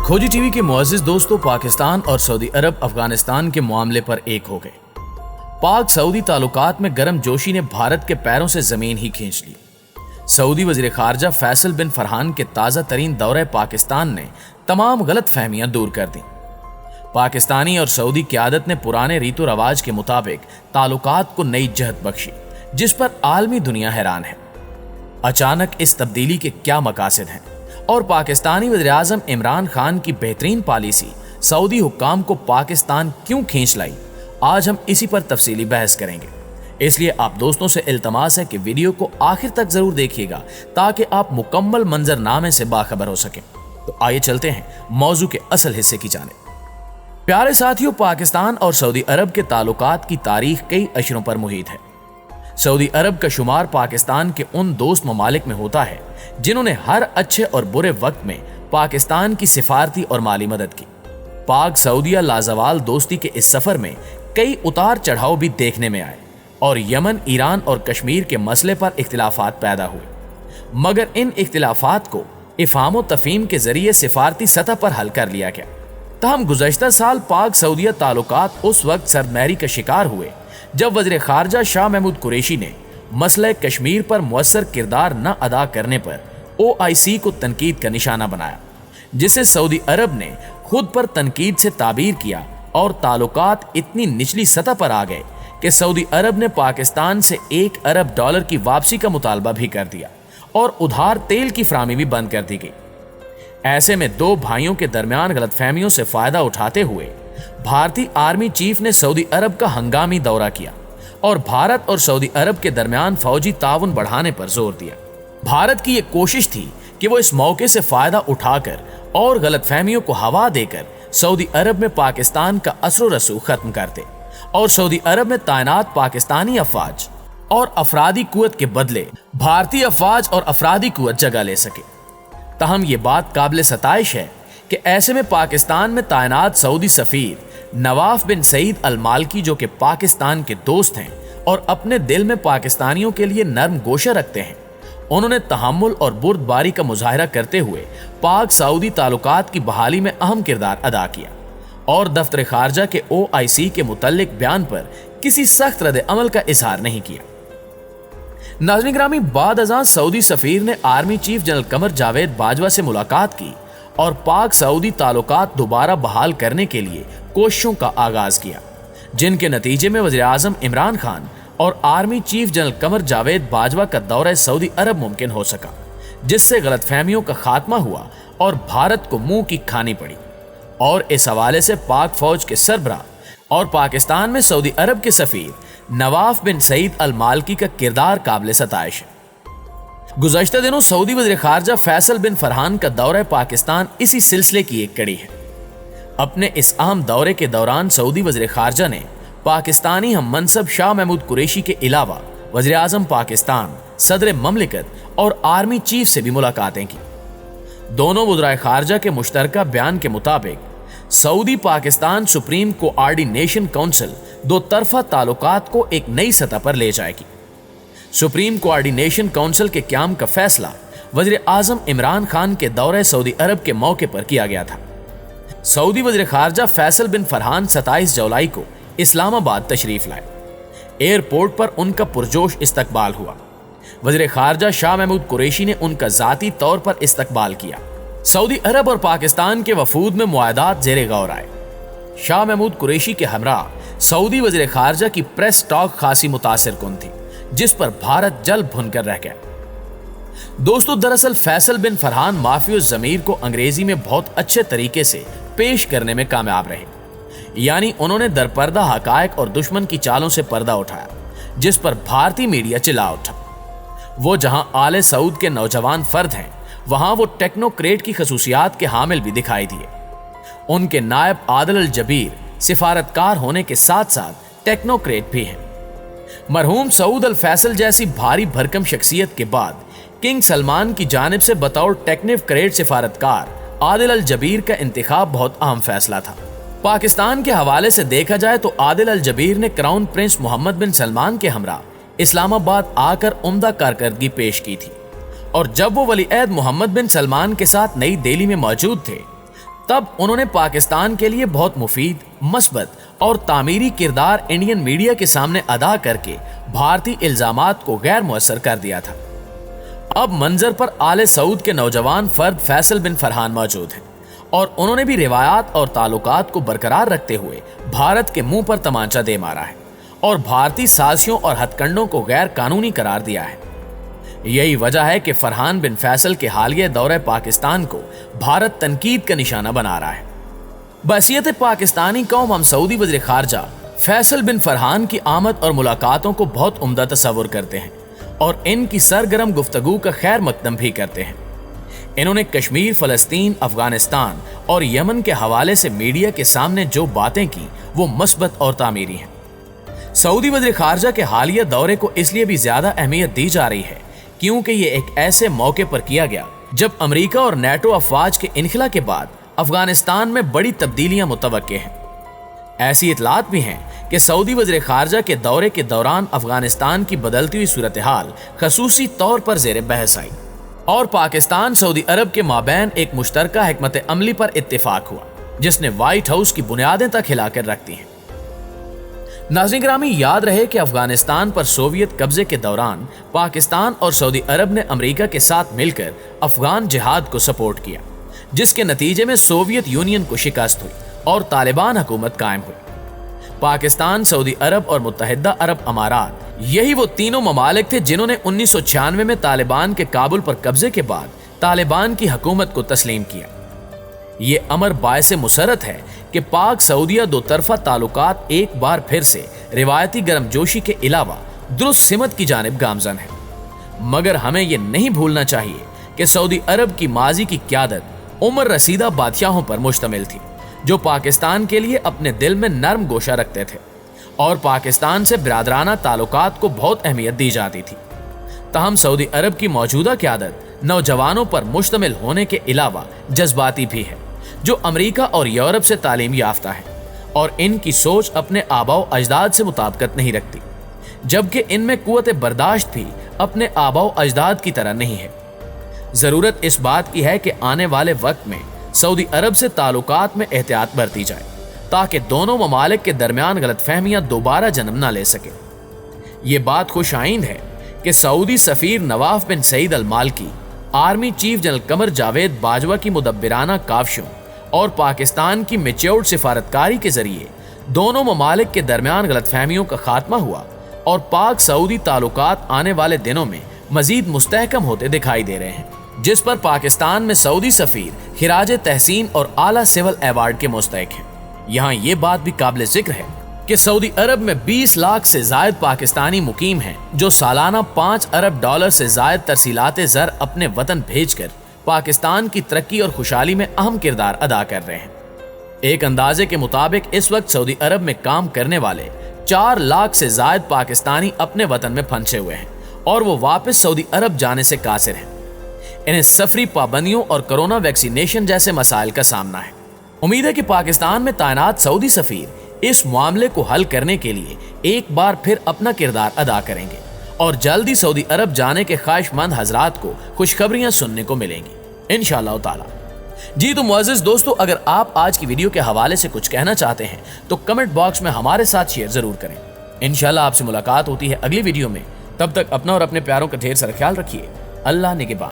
खोजी टीवी के मुअज़्ज़िज़ दोस्तों, पाकिस्तान और सऊदी अरब अफगानिस्तान के मामले पर एक हो गए। पाक सऊदी ताल्लुकात में गर्म जोशी ने भारत के पैरों से जमीन ही खींच ली। सऊदी वज़ीर ख़ारजा फैसल बिन फरहान के ताज़ा तरीन दौरे पाकिस्तान ने तमाम गलत फहमियाँ दूर कर दी। पाकिस्तानी और सऊदी क़यादत ने पुराने रीतो रवाज के मुताबिक ताल्लुकात को नई जहत बख्शी, जिस पर आलमी दुनिया हैरान है। अचानक इस तब्दीली के क्या मकासद हैं और पाकिस्तानी वज़ीर-ए-आज़म इमरान खान की बेहतरीन पॉलिसी सऊदी हुक्काम को पाकिस्तान क्यों खींच लाई, आज हम इसी पर तफसीली बहस करेंगे। इसलिए आप दोस्तों से इल्तमास है कि वीडियो को आखिर तक जरूर देखिएगा ताकि आप मुकम्मल मंजरनामे से बाखबर हो सकें। तो आइए चलते हैं मौजू के असल हिस्से की जानिब। प्यारे साथियों, पाकिस्तान और सऊदी अरब के ताल्लुकात की तारीख कई अशरों पर मुहित है। सऊदी अरब का शुमार पाकिस्तान के उन दोस्त ममालिक में होता है जिन्होंने हर अच्छे और बुरे वक्त में पाकिस्तान की सिफारती और माली मदद की। पाक सऊदिया लाजवाल दोस्ती के इस सफर में कई उतार चढ़ाव भी देखने में आए और यमन, ईरान और कश्मीर के मसले पर इख्तिलाफात पैदा हुए, मगर इन इख्तिलाफात को इफ़हाम व तफ़हीम के जरिए सिफारती सतह पर हल कर लिया गया। तहम गुज़श्ता साल पाक सऊदिया ताल्लुकात उस वक्त सरमैरी का शिकार हुए जब वज़ीर ख़ारजा शाह महमूद कुरैशी ने मसले कश्मीर पर मुअस्सर किरदार न अदा करने पर OIC को तनकीद का निशाना बनाया, जिसे सऊदी अरब ने खुद पर तनकीद से ताबीर किया और ताल्लुकात इतनी निचली सतह पर आ गए कि सऊदी अरब ने पाकिस्तान से $1 अरब की वापसी का मुतालबा भी कर दिया और उधार तेल की फराहमी भी बंद कर दी गई। ऐसे में दो भाइयों के दरमियान गलतफहमियों से फायदा उठाते हुए भारतीय आर्मी चीफ ने सऊदी अरब का हंगामी दौरा किया और भारत और सऊदी अरब के दरमियान फौजी ताउन बढ़ाने पर जोर दिया। भारत की यह कोशिश थी कि वो इस मौके से फायदा उठाकर और गलतफहमियों को हवा देकर सऊदी अरब में पाकिस्तान का असर रसूख खत्म कर दे और सऊदी अरब में तैनात पाकिस्तानी अफवाज और अफरादी कुव्वत के बदले भारतीय अफवाज और अफरादी कुव्वत जगह ले सके। तहम ये बात काबिल सताइश है कि ऐसे में पाकिस्तान में तैनात सऊदी सफीर नवाफ बिन सईद अल मालकी, जो कि पाकिस्तान के दोस्त हैं और अपने दिल में पाकिस्तानियों के लिए नरम गोशा रखते हैं, उन्होंने तहम्मुल और बुर्दबारी का मुजाहिरा करते हुए पाक सऊदी ताल्लुकात की बहाली में अहम किरदार अदा किया और दफ्तर खारजा के OIC के मुतल्लिक बयान पर किसी सख्त रद्द अमल का इजहार नहीं किया। नाज़रीन ग्रामी, बाद अज़ां सऊदी सफीर ने army chief general Qamar Javed Bajwa से मुलाकात की और पाक सऊदी ताल्लुकात दोबारा बहाल करने के लिए कोशिशों का आगाज किया, जिनके नतीजे में वज़ीर-ए-आज़म इमरान खान और army chief general Qamar Javed Bajwa का दौरा सऊदी अरब मुमकिन हो सका, जिससे गलतफहमियों का खात्मा हुआ और भारत को मुंह की खानी पड़ी। और इस हवाले से पाक फौज के सरबराह और पाकिस्तान में सऊदी अरब के सफीर नवाफ बिन सईद अल मालकी का किरदार काबिल सताइश है। गुज़श्ता दिनों सऊदी वज़ीर ख़ारजा फैसल बिन फरहान का दौरा पाकिस्तान इसी सिलसिले की एक कड़ी है। अपने इस अहम दौरे के दौरान सऊदी वज़ीर ख़ारजा ने पाकिस्तानी हम मनसब शाह महमूद कुरैशी के अलावा वज़ीर-ए-आज़म पाकिस्तान, सदर ममलिकत और आर्मी चीफ से भी मुलाकातें की। दोनों वज़ीर ख़ारजा के मुश्तरका बयान के मुताबिक Saudi Pakistan supreme coordination council दो तरफा ताल्लुकात को एक नई सतह पर ले जाएगी। सुप्रीम कोऑर्डिनेशन काउंसिल के क़याम का फैसला वज़ीर-ए-आज़म इमरान खान के दौरे सऊदी अरब के मौके पर किया गया था। सऊदी वज़ीर ख़ारजा फैसल बिन फरहान 27 जुलाई को इस्लामाबाद तशरीफ लाए। एयरपोर्ट पर उनका पुरजोश इस्तकबाल हुआ। वज़ीर ख़ारजा शाह महमूद कुरैशी ने उनका ज़ाती तौर पर इस्तकबाल किया। सऊदी अरब और पाकिस्तान के वफूद में मुआहदात ज़ेरे गौर आए। शाह महमूद कुरैशी के हमरा सऊदी वज़ीर ख़ारजा की प्रेस टॉक खासी मुतासिर कुन थी, जिस पर भारत जल भुनकर रह गया। दोस्तों, दरअसल फैसल बिन फरहान माफी ज़मीर को अंग्रेजी में बहुत अच्छे तरीके से पेश करने में कामयाब रहे, यानी उन्होंने दरपर्दा हकायक और दुश्मन की चालों से पर्दा उठाया, जिस पर भारतीय मीडिया चिल्ला उठा। वो जहां आले सऊद के नौजवान फर्द हैं, वहां वो टेक्नोक्रेट की खसूसियात के हामिल भी दिखाई दिए। उनके नायब आदिल अल जबीर सिफारतकार होने के साथ साथ टेक्नोक्रेट भी हैं। मरहूम सऊद अल फैसल जैसी भारी भरकम शख्सियत के बाद किंग सलमान की जानिब से बतौर टेक्नोक्रेट सिफारतकार आदिल अल जबीर का इंतखाब बहुत अहम फैसला था। पाकिस्तान के हवाले से देखा जाए तो आदिल अल जबीर ने क्राउन प्रिंस मोहम्मद बिन सलमान के हमरा इस्लामाबाद आकर उम्दा कारकर्दगी पेश की थी और जब वो वली अहद मोहम्मद बिन सलमान के साथ नई दिल्ली में मौजूद थे तब उन्होंने पाकिस्तान के लिए बहुत मुफीद, मस्बत और तामीरी किरदार इंडियन मीडिया के सामने अदा करके भारतीय इल्जामात को गैर मुअस्सर कर दिया था। अब मंजर पर आले सऊद के नौजवान फर्द फैसल बिन फरहान मौजूद हैं और उन्होंने भी रिवायात और ताल्लुकात को बरकरार रखते हुए भारत के मुंह पर तमांचा दे मारा है और भारतीय साजिशों और हथकंडों को गैर कानूनी करार दिया है। यही वजह है कि फरहान बिन फैसल के हालिया दौरे पाकिस्तान को भारत तनकीद का निशाना बना रहा है। बहसियत पाकिस्तानी कौम हम सऊदी वज़ीर खारजा फैसल बिन फरहान की आमद और मुलाकातों को बहुत उम्दा तस्वुर करते हैं और इनकी सरगर्म गुफ्तगू का खैर मकदम भी करते हैं। इन्होंने कश्मीर, फलस्तीन, अफगानिस्तान और यमन के हवाले से मीडिया के सामने जो बातें की वो मस्बत और तामीरी हैं। सऊदी वज़ीर खारजा के हालिया दौरे को इसलिए भी ज्यादा अहमियत दी जा रही है क्योंकि ये एक ऐसे मौके पर किया गया जब अमेरिका और नेटो अफवाज के इनखला के बाद अफगानिस्तान में बड़ी तब्दीलियां मुतवक्के हैं। ऐसी इतलात भी हैं कि सऊदी वज़ीर खारजा के दौरे के दौरान अफगानिस्तान की बदलती हुई सूरत हाल खसूसी तौर पर जेर बहस आई और पाकिस्तान सऊदी अरब के माबैन एक मुश्तरका हिकमत अमली पर इत्तेफाक हुआ जिसने व्हाइट हाउस की बुनियादें तक हिलाकर रख दी हैं। नाज़रीन गिरामी, याद रहे कि अफगानिस्तान पर सोवियत कब्जे के दौरान पाकिस्तान और सऊदी अरब ने अमेरिका के साथ मिलकर अफगान जिहाद को सपोर्ट किया, जिसके नतीजे में सोवियत यूनियन को शिकस्त हुई और तालिबान हुकूमत कायम हुई। पाकिस्तान, सऊदी अरब और मुत्तहिदा अरब अमारात, यही वो तीनों ममालिक थे जिन्होंने 1996 में तालिबान के काबुल पर कब्जे के बाद तालिबान की हुकूमत को तस्लीम किया। ये अमर बायसे मुसरत है कि पाक सऊदिया दो तरफा ताल्लुकात एक बार फिर से रिवायती गर्मजोशी के अलावा दुरुस्त सिमत की जानिब गामजन है। मगर हमें ये नहीं भूलना चाहिए कि सऊदी अरब की माजी की क़यादत उम्र रसीदा बादशाहों पर मुश्तमिल थी जो पाकिस्तान के लिए अपने दिल में नरम गोशा रखते थे और पाकिस्तान से बिरादराना ताल्लुकात को बहुत अहमियत दी जाती थी। तहम सऊदी अरब की मौजूदा क़यादत नौजवानों पर मुश्तमिल होने के अलावा जज्बाती भी है जो अमेरिका और यूरोप से तालीम याफ्ता है और इनकी सोच अपने आबाओ अजदाद से मुताबिकत नहीं रखती, जबकि इनमें कुव्वत बर्दाश्त भी अपने आबाओ अजदाद की तरह नहीं है। ज़रूरत इस बात की है कि आने वाले वक्त में सऊदी अरब से ताल्लुकात में एहतियात बरती जाए ताकि दोनों ममालिक के दरमियान गलतफहमियां दोबारा जन्म न ले सके। ये बात खुश आइंद है कि सऊदी सफ़ीर नवाफ बिन सईद अल मालकी army chief general Qamar Javed Bajwa की मुदब्बिराना काविशों और पाकिस्तान की मैच्योर्ड सिफारतकारी के जरिए दोनों ममालिक के दरमियान गलतफहमियों का खात्मा हुआ और पाक सऊदी ताल्लुकात आने वाले दिनों में मजीद मुस्तहकम होते दिखाई दे रहे हैं, जिस पर पाकिस्तान में सऊदी सफ़ीर खिराज तहसीन और आला सिविल अवार्ड के मुस्तहक हैं। यहाँ ये बात भी काबिल जिक्र है कि सऊदी अरब में 20 लाख से जायद पाकिस्तानी मुकीम हैं जो सालाना 5 अरब डॉलर से जायद तरसीलाते ज़र अपने वतन भेजकर पाकिस्तान की तरक्की और खुशहाली में अहम किरदार अदा कर रहे हैं। एक अंदाजे के मुताबिक इस वक्त सऊदी अरब में काम करने वाले 4 लाख से जायद पाकिस्तानी अपने वतन में फंसे हुए हैं और वो वापस सऊदी अरब जाने से कासिर हैं। इन्हें सफरी पाबंदियों और कोरोना वैक्सीनेशन जैसे मसाइल का सामना है। उम्मीद है कि पाकिस्तान में तैनात सऊदी सफ़ीर इस मामले को हल करने के लिए एक बार फिर अपना किरदार अदा करेंगे और जल्दी सऊदी अरब जाने के ख्वाहिशमंद हजरात को खुशखबरियां सुनने को मिलेंगी इंशाअल्लाह ताला। जी तो मुअज़्ज़िज़ दोस्तों, अगर आप आज की वीडियो के हवाले से कुछ कहना चाहते हैं तो कमेंट बॉक्स में हमारे साथ शेयर जरूर करें। इंशाअल्लाह आपसे मुलाकात होती है अगली वीडियो में। तब तक अपना और अपने प्यारों का ढेर सारा ख्याल रखिए। अल्लाह निगहबान।